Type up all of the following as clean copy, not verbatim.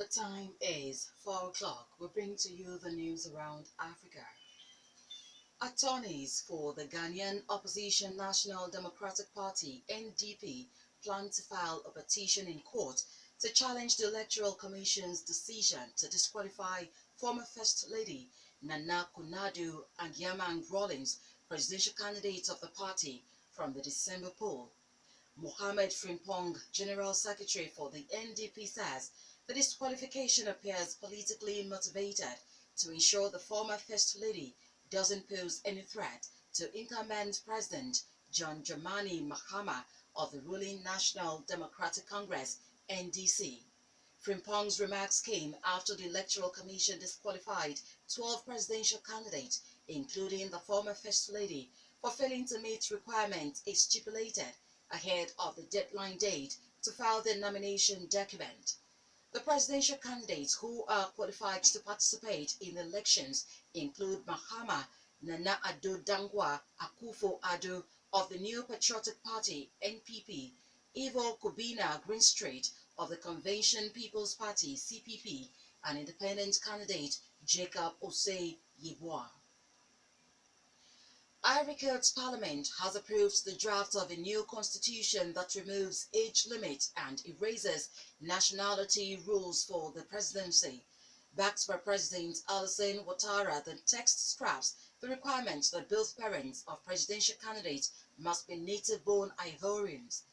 time is 4 o'clock. We bring to you the news around Africa. Attorneys for the Ghanaian opposition National Democratic Party (NDP) plan to file a petition in court to challenge the Electoral Commission's decision to disqualify former First Lady Nana Akufo-Addo and Yamang Rawlings, presidential candidates of the party, from the December poll. Mohammed Frimpong, General Secretary for the NDP, says the disqualification appears politically motivated to ensure the former First Lady doesn't pose any threat to incumbent President John Dramani Mahama of the ruling National Democratic Congress (NDC). Frimpong's remarks came after the Electoral Commission disqualified 12 presidential candidates, including the former First Lady, for failing to meet requirements it stipulated ahead of the deadline date to file their nomination document. The presidential candidates who are qualified to participate in the elections include Mahama, Nana Addo Dankwa Akufo-Addo of the New Patriotic Party (NPP), Ivo Kobina Greenstreet of the Convention People's Party (CPP), and independent candidate Jacob Osei Yeboah. Ivory Coast Parliament has approved the draft of a new constitution that removes age limits and erases nationality rules for the presidency. Backed by President Alassane Ouattara, the text scraps the requirement that both parents of presidential candidates must be native-born Ivorians.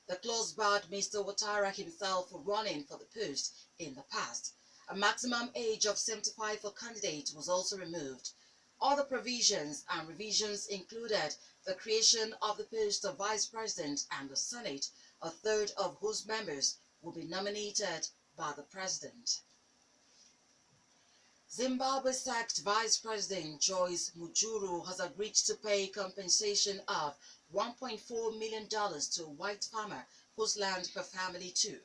The clause barred Mr. Ouattara himself from running for the post in the past. A maximum age of 75 for candidates was also removed. Other provisions and revisions included the creation of the post of Vice President and the Senate, a third of whose members will be nominated by the President. Zimbabwe sacked Vice President Joyce Mujuru has agreed to pay compensation of $1.4 million to a white farmer whose land her family took.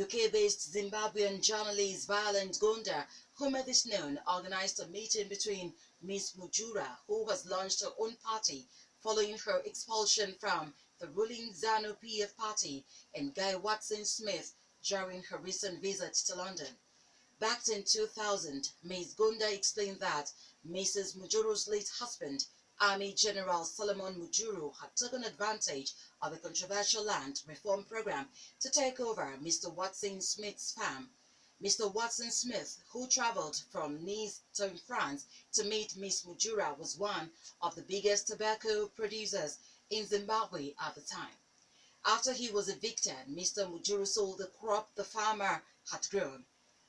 UK-based Zimbabwean journalist Violent Gonda, who made this known, organized a meeting between Ms. Mujura, who has launched her own party following her expulsion from the ruling ZANU-PF party, and Guy Watson-Smith during her recent visit to London. Back in 2000, Ms. Gonda explained that Mrs. Mujuru's late husband, Army General Solomon Mujuru, had taken advantage of the controversial land reform program to take over Mr. Watson-Smith's farm. Mr. Watson-Smith, who traveled from Nice to France to meet Ms. Mujura, was one of the biggest tobacco producers in Zimbabwe at the time. After he was evicted, Mr. Mujuru sold the crop the farmer had grown.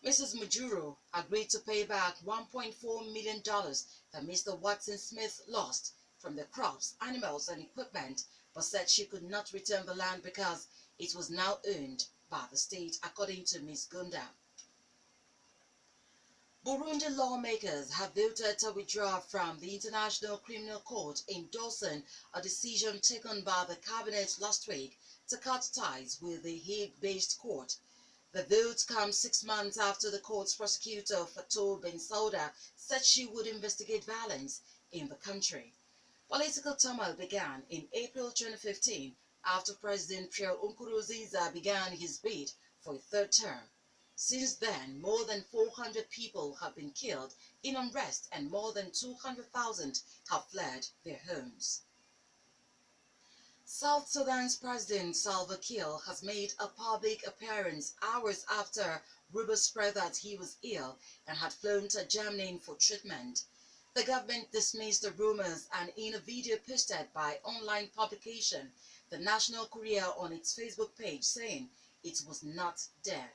Mrs. Mujuru agreed to pay back $1.4 million that Mr. Watson-Smith lost from the crops, animals, and equipment, but said she could not return the land because it was now owned by the state, according to Ms. Gonda. Burundi lawmakers have voted to withdraw from the International Criminal Court, endorsing a decision taken by the cabinet last week to cut ties with the Hague-based court. The vote comes 6 months after the court's prosecutor, Fatou Bensouda, said she would investigate violence in the country. Political turmoil began in April 2015 after President Pierre Nkurunziza began his bid for a third term. Since then, more than 400 people have been killed in unrest and more than 200,000 have fled their homes. South Sudan's President Salva Kiir has made a public appearance hours after rumors spread that he was ill and had flown to Germany for treatment. The government dismissed the rumors, and in a video posted by online publication The National Courier on its Facebook page, saying it was not dead.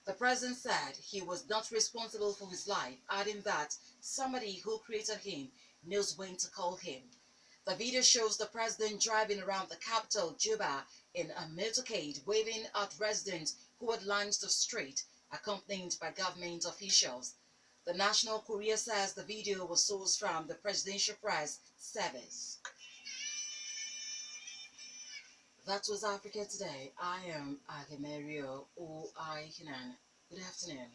The president said he was not responsible for his life, adding that somebody who created him knows when to call him. The video shows the president driving around the capital, Juba, in a motorcade, waving at residents who had lined the street, accompanied by government officials. The National Courier says the video was sourced from the Presidential Press Service. That was Africa Today. I am Agemerio O. I. Hinan. Good afternoon.